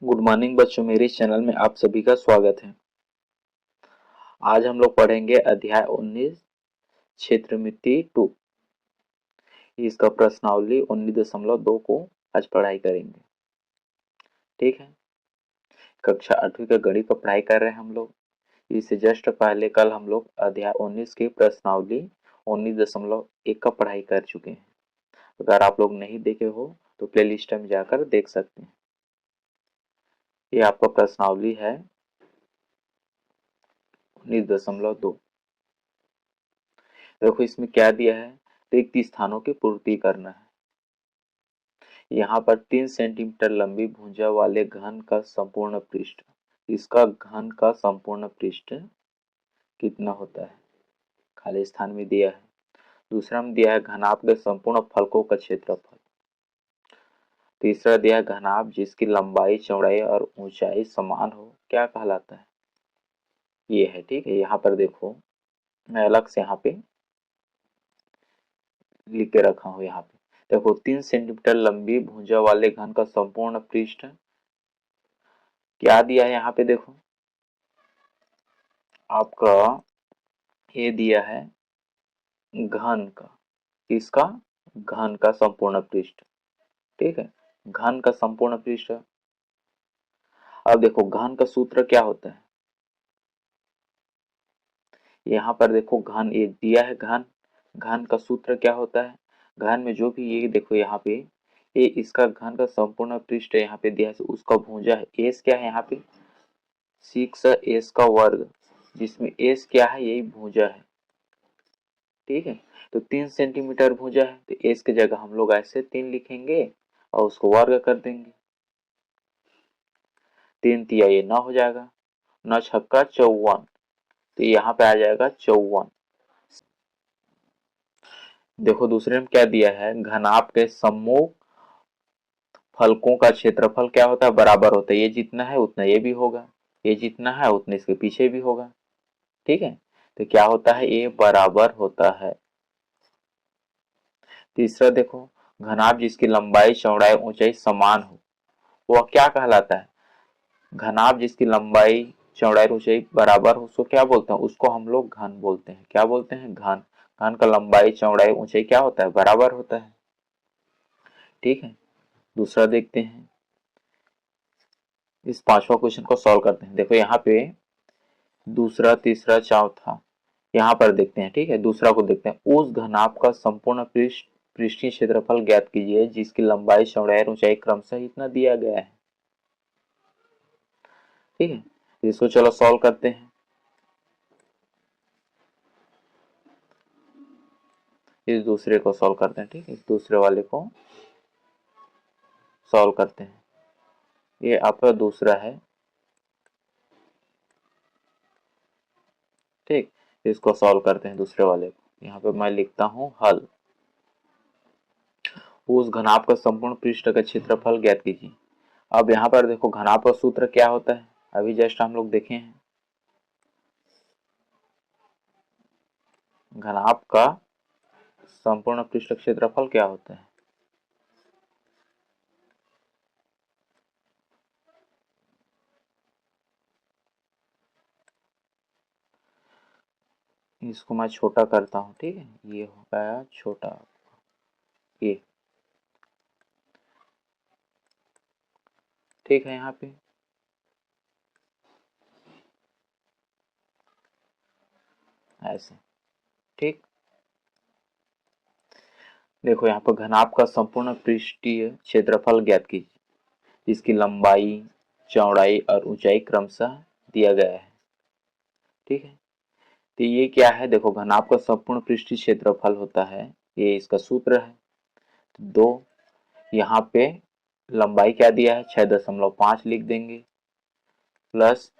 Good morning बच्चों, मेरे इस चैनल में आप सभी का स्वागत है। आज हम लोग पढ़ेंगे अध्याय 19 क्षेत्र मिति 2। इसका प्रश्नावली 19.2 को आज पढ़ाई करेंगे। ठीक है, कक्षा 8वीं का गणित का पढ़ाई कर रहे हैं हम लोग। इससे जस्ट पहले कल हम लोग अध्याय 19 की प्रश्नावली 19.1 का पढ़ाई कर चुके हैं। अगर आप लोग नहीं देखे हो तो प्लेलिस्ट में जाकर देख सकते हैं। ये आपका प्रश्नावली है 19.2। देखो इसमें क्या दिया है, रिक्त स्थानों की पूर्ति करना है। यहाँ पर 3 सेंटीमीटर लंबी भुजा वाले घन का संपूर्ण पृष्ठ, इसका घन का संपूर्ण पृष्ठ कितना होता है, खाली स्थान में दिया है। दूसरा में दिया है घनाभ के संपूर्ण फलकों का क्षेत्रफल। तीसरा दिया है घनाभ जिसकी लंबाई चौड़ाई और ऊंचाई समान हो, क्या कहलाता है। ये है, ठीक है। यहाँ पर देखो मैं अलग से यहाँ पे लिख के रखा हूँ। यहाँ पे देखो 3 सेंटीमीटर लंबी भुजा वाले घन का संपूर्ण पृष्ठ क्या दिया है। यहाँ पे देखो आपका ये दिया है घन का, इसका घन का संपूर्ण पृष्ठ, ठीक है। घन का संपूर्ण पृष्ठ। अब देखो घन का सूत्र क्या होता है। यहाँ पर देखो घन ये दिया है, घन घन का सूत्र क्या होता है। घन में जो भी ये देखो यहाँ पे ये इसका घन का संपूर्ण पृष्ठ यहाँ पे दिया है, उसका भुजा है। एस क्या है यहाँ पे 6 का वर्ग, जिसमें एस क्या है यही भुजा है, ठीक है। तो 3 सेंटीमीटर भुजा है तो एस की जगह हम लोग ऐसे 3 लिखेंगे और उसको वर्ग कर देंगे। 3 तिया ये 9 हो जाएगा, 9 छक्का 54, तो यहाँ पे आ जाएगा 54। देखो दूसरे में क्या दिया है, घनाभ के सम्मुख फलकों का क्षेत्रफल क्या होता है, बराबर होता है। ये जितना है उतना ये भी होगा, ये जितना है उतना इसके पीछे भी होगा, ठीक है। तो क्या होता है, ये बराबर होता है। तीसरा देखो घनाभ जिसकी लंबाई चौड़ाई ऊंचाई समान हो, वह क्या कहलाता है। घनाभ जिसकी लंबाई चौड़ाई ऊंचाई बराबर हो उसको क्या बोलते हैं, उसको हम लोग घन बोलते हैं। क्या बोलते हैं, घन। घन का लंबाई चौड़ाई ऊंचाई क्या होता है, बराबर होता है, ठीक है। दूसरा देखते हैं, इस पांचवा क्वेश्चन को सॉल्व करते हैं। देखो यहाँ पे दूसरा तीसरा चौथा यहाँ पर देखते हैं, ठीक है। दूसरा को देखते हैं, उस घनाभ का संपूर्ण पृष्ठीय क्षेत्रफल ज्ञात कीजिए जिसकी लंबाई चौड़ाई और ऊंचाई क्रमशः इतना दिया गया है, ठीक है। इसको चलो सॉल्व करते हैं। इस दूसरे को सॉल्व करते हैं, ठीक है। इस दूसरे वाले को सॉल्व करते हैं। ये आपका दूसरा है, ठीक। इसको सॉल्व करते हैं दूसरे वाले को। यहाँ पे मैं लिखता हूँ हल। उस घनाभ का संपूर्ण पृष्ठ का क्षेत्रफल ज्ञात कीजिए। अब यहाँ पर देखो घनाभ का सूत्र क्या होता है, अभी जस्ट हम लोग देखे हैं। घनाभ का संपूर्ण पृष्ठ क्षेत्रफल क्या होता है, इसको मैं छोटा करता हूँ, ठीक है। ये हो गया छोटा, ये ठीक है। यहाँ पे ऐसे, ठीक। देखो यहाँ पर घनाभ का संपूर्ण पृष्ठीय क्षेत्रफल ज्ञात कीजिए जिसकी लंबाई चौड़ाई और ऊंचाई क्रमशः दिया गया है, ठीक है। तो ये क्या है, देखो घनाभ का संपूर्ण पृष्ठीय क्षेत्रफल होता है, ये इसका सूत्र है। तो 2, यहाँ पे लंबाई क्या दिया है 6.5 लिख देंगे, प्लस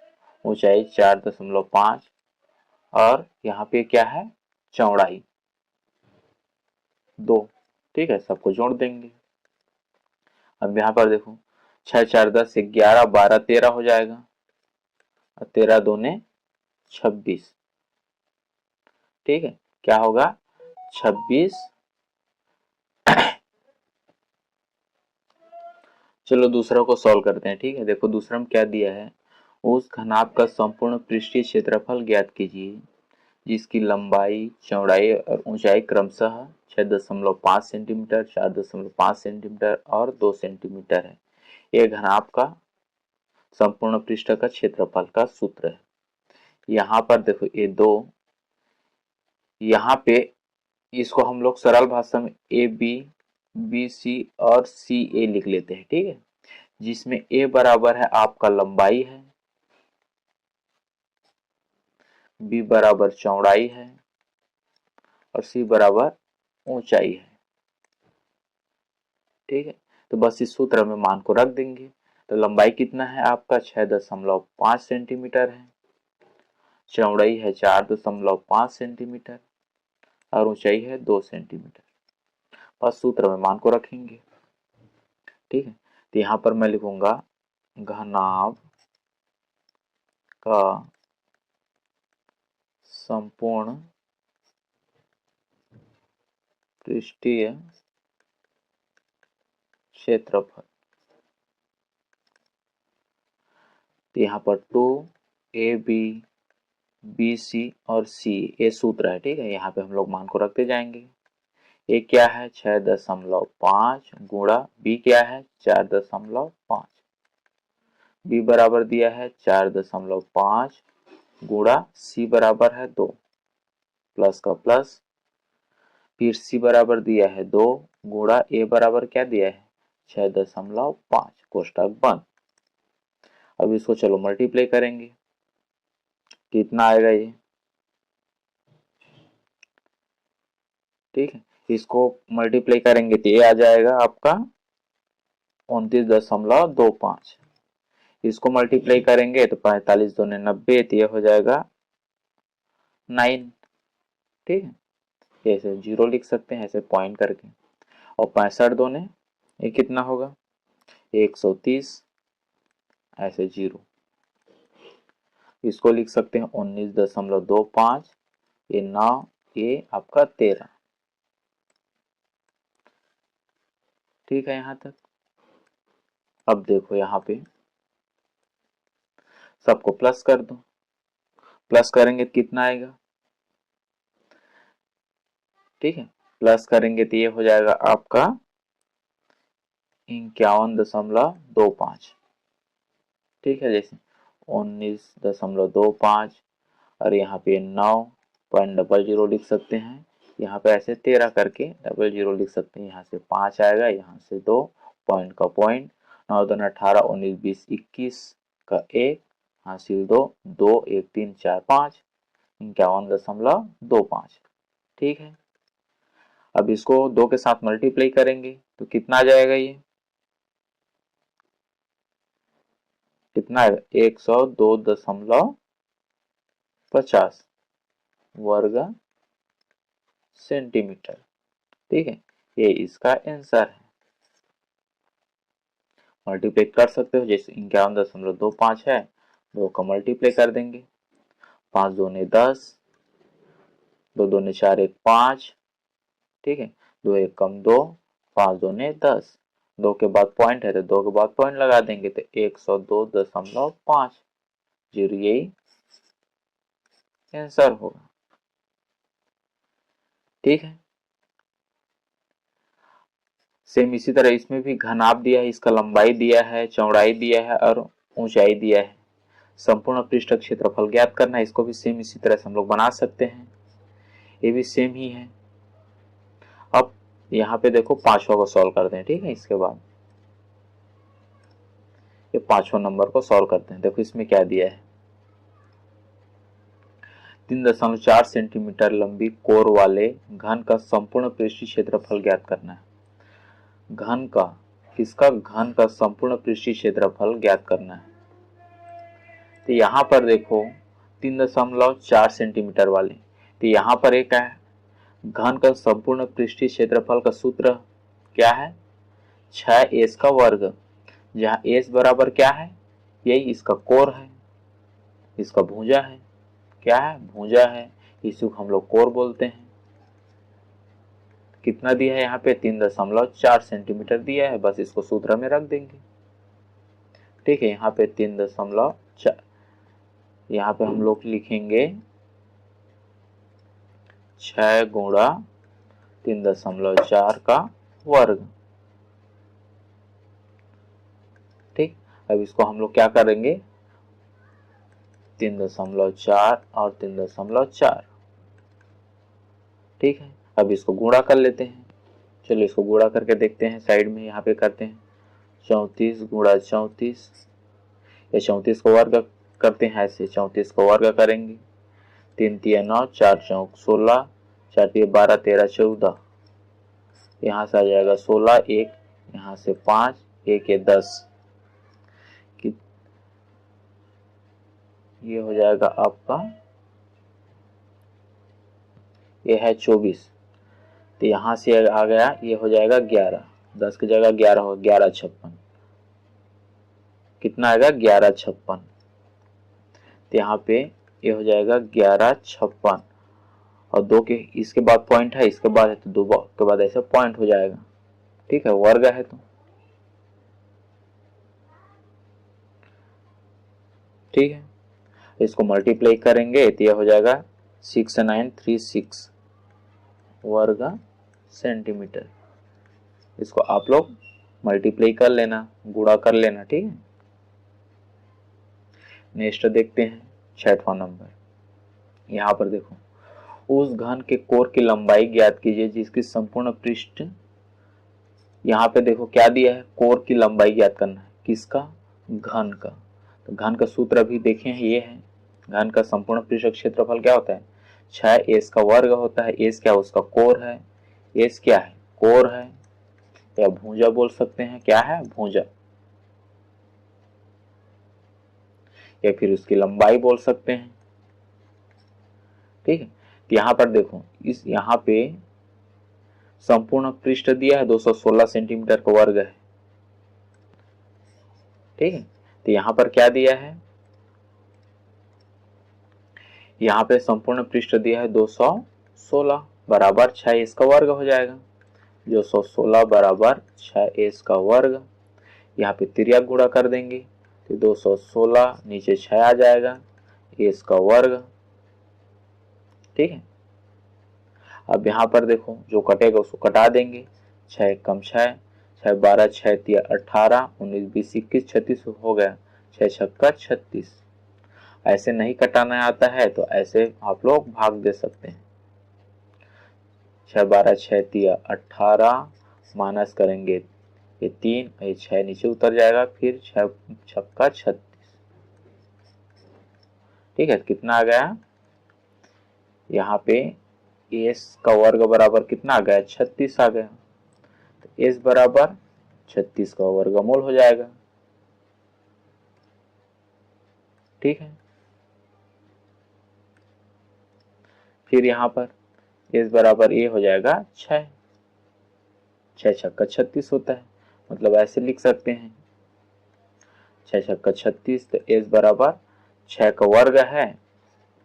ऊंचाई 4.5, और यहाँ पे क्या है चौड़ाई 2, ठीक है। सबको जोड़ देंगे। अब यहाँ पर देखो 6 4 10 11 12 13 हो जाएगा, और 13 दूने 26, ठीक है। क्या होगा 26 चलो दूसरा को सॉल्व करते हैं। ठीक है, देखो दूसरा में क्या दिया है, उस घनाभ का संपूर्ण पृष्ठीय क्षेत्रफल ज्ञात कीजिए जिसकी लंबाई, चौड़ाई और ऊंचाई क्रमशः 6.5 सेंटीमीटर, 4.5 सेंटीमीटर और 2 सेंटीमीटर है। यह घनाभ का संपूर्ण पृष्ठ का क्षेत्रफल का सूत्र है। यहाँ पर देखो ये दो, यहाँ पे इसको हम लोग सरल भाषा में ए बी, बी सी और सी ए लिख लेते हैं। ठीक है, जिसमें ए बराबर है आपका लंबाई है, बी बराबर चौड़ाई है और सी बराबर ऊंचाई है। ठीक है, तो बस इस सूत्र में मान को रख देंगे। तो लंबाई कितना है आपका 6.5 सेंटीमीटर है, चौड़ाई है 4.5 सेंटीमीटर और ऊंचाई है 2 सेंटीमीटर। बस सूत्र में मान को रखेंगे। ठीक है, तो यहाँ पर मैं लिखूंगा घनाभ का संपूर्ण पृष्ठीय क्षेत्रफल। तो यहाँ पर 2ab, bc और c ये सूत्र है। ठीक है, यहाँ पे हम लोग मान को रखते जाएंगे। ए क्या है 6.5 गुणा बी क्या है 4.5, बी बराबर दिया है 4.5 गुणा सी बराबर है 2, प्लस का प्लस, फिर सी बराबर दिया है 2 गुणा ए बराबर क्या दिया है 6.5, कोष्टक बंद। अब इसको चलो मल्टीप्लाई करेंगे, कितना आएगा ये। ठीक है, इसको मल्टीप्लाई करेंगे तो ये आ जाएगा आपका 29.25। इसको मल्टीप्लाई करेंगे तो 45 दूने 90, तो ये हो जाएगा 9। ठीक है, ऐसे जीरो लिख सकते हैं ऐसे पॉइंट करके। और 65 दूने ये कितना होगा 130, ऐसे जीरो। इसको लिख सकते हैं 19.25, ये 9, ये आपका 13। ठीक है, यहाँ तक। अब देखो यहाँ पे सबको प्लस कर दो, प्लस करेंगे तो कितना आएगा। ठीक है, प्लस करेंगे तो ये हो जाएगा आपका 51.25। ठीक है, जैसे 19.25 और यहाँ पे 9.00 लिख सकते हैं, यहाँ पे ऐसे 13 करके 00 लिख सकते हैं। यहाँ से 5 आएगा, यहाँ से 2, पॉइंट का पॉइंट, 9 दूनी 18, 19 20 21 का 1, हासिल 2, 2 1 3 4 5, 51.25। ठीक है, अब इसको 2 के साथ मल्टीप्लाई करेंगे तो कितना आ जाएगा, ये कितना है 102.50 वर्ग सेंटीमीटर। ठीक है, ये इसका आंसर है। मल्टीप्लाई कर सकते हो, जैसे 51.25 है, 2 का मल्टीप्लाई कर देंगे, 5 दूने 10, 2 दूने 4 1 5। ठीक है, 2 1 कम 2, 5 दूने 10, 2 के बाद पॉइंट है तो 2 के बाद पॉइंट लगा देंगे तो 102.5, जीरो यही आंसर होगा। ठीक है, सेम इसी तरह इसमें भी घनाभ दिया है, इसका लंबाई दिया है, चौड़ाई दिया है और ऊंचाई दिया है। संपूर्ण पृष्ठ क्षेत्रफल ज्ञात करना है, इसको भी सेम इसी तरह से हम लोग बना सकते हैं, ये भी सेम ही है। अब यहाँ पे देखो पांचवा को सॉल्व करते हैं। ठीक है, इसके बाद ये पांचवा नंबर को सॉल्व करते हैं। देखो इसमें क्या दिया है, 3.4 सेंटीमीटर लंबी कोर वाले घन का संपूर्ण पृष्ठीय क्षेत्रफल ज्ञात करना है। घन का, किसका, घन का संपूर्ण पृष्ठीय क्षेत्रफल ज्ञात करना है। तो यहाँ पर देखो 3.4 सेंटीमीटर वाले, तो यहाँ पर एक है घन का संपूर्ण पृष्ठीय क्षेत्रफल का सूत्र क्या है 6s का वर्ग, जहाँ s बराबर क्या है, यही इसका कोर है, इसका भुजा है, क्या है भुजा है, इसी को हम लोग कोर बोलते हैं। कितना दिया है यहाँ पे 3.4 सेंटीमीटर दिया है, बस इसको सूत्र में रख देंगे। ठीक है। यहाँ पे 3.4, यहाँ पे हम लोग लिखेंगे 6 गुणा 3.4 का वर्ग। ठीक, अब इसको हम लोग क्या करेंगे, 3.4 और 3.4। ठीक है, अब इसको गुणा कर लेते हैं। चलो इसको गुणा करके देखते हैं, साइड में यहाँ पे करते हैं। 34 गुणा 34, या 34 को वर्ग करते हैं, ऐसे 34 को वर्ग करेंगे। 3 तिया 9, 4 चौक 16, 4 तिया 12, 13 14, यहाँ से आ जाएगा 16, एक यहाँ से 5, एक 10, ये हो जाएगा आपका, ये है 24, तो यहाँ से आ गया, ये हो जाएगा 11, 10 की जगह 11 हो, 1156, कितना आएगा 1156, तो यहाँ पे ये हो जाएगा 1156, और 2 के इसके बाद पॉइंट है, इसके बाद है तो 2 के बाद ऐसे पॉइंट हो जाएगा। ठीक है, वर्ग है तो ठीक है, इसको मल्टीप्लाई करेंगे तो यह हो जाएगा 6936 वर्ग सेंटीमीटर। इसको आप लोग मल्टीप्लाई कर लेना, गुणा कर लेना। ठीक है, नेक्स्ट देखते हैं 6वां नंबर। यहाँ पर देखो, उस घन के कोर की लंबाई ज्ञात कीजिए जिसकी संपूर्ण पृष्ठ, यहाँ पे देखो क्या दिया है, कोर की लंबाई ज्ञात करना है, किसका, घन का। तो घन का सूत्र अभी देखे हैं, ये है, घन का संपूर्ण पृष्ठ क्षेत्रफल क्या होता है, 6 एस का वर्ग होता है। एस क्या, उसका कोर है, एस क्या है, कोर है, या भुजा बोल सकते हैं, क्या है, भुजा, या फिर उसकी लंबाई बोल सकते हैं। ठीक है, तो यहाँ पर देखो, इस यहाँ पे संपूर्ण पृष्ठ दिया है 216 सेंटीमीटर का वर्ग है। ठीक है, तो यहाँ पर क्या दिया है, यहाँ पे संपूर्ण पृष्ठ दिया है 216 बराबर 6 इसका वर्ग हो जाएगा। 216 बराबर 6 इसका वर्ग, यहाँ पे त्रिज्या गुणा कर देंगे तो 216 नीचे 6 आ जाएगा, इसका वर्ग। ठीक है, अब यहाँ पर देखो जो कटेगा उसको कटा देंगे, 6 कम 6, 6 12, 6 तिया 18, 19 20 21 36 हो गया, 6 छक्का 36। ऐसे नहीं कटाना आता है तो ऐसे आप लोग भाग दे सकते हैं। 6 12, 6 तिया 18, माइनस करेंगे ये 3, ये 6 नीचे उतर जाएगा, फिर 6 छक्का 36। ठीक है, कितना आ गया, यहाँ पे एस का वर्ग बराबर कितना आ गया, 36 आ गया। तो एस बराबर 36 का वर्गमूल हो जाएगा। ठीक है, फिर यहाँ पर एस बराबर ए हो जाएगा 6, 6 छक्का 36 होता है, मतलब ऐसे लिख सकते हैं 6 छक्का 36, तो एस बराबर 6 का वर्ग है,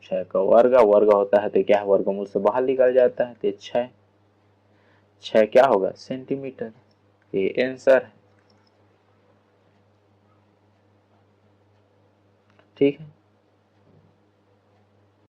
6 का वर्ग वर्ग होता है तो क्या है, वर्गमूल से बाहर निकल जाता है, तो 6 क्या होगा, सेंटीमीटर। ये आंसर है। ठीक है,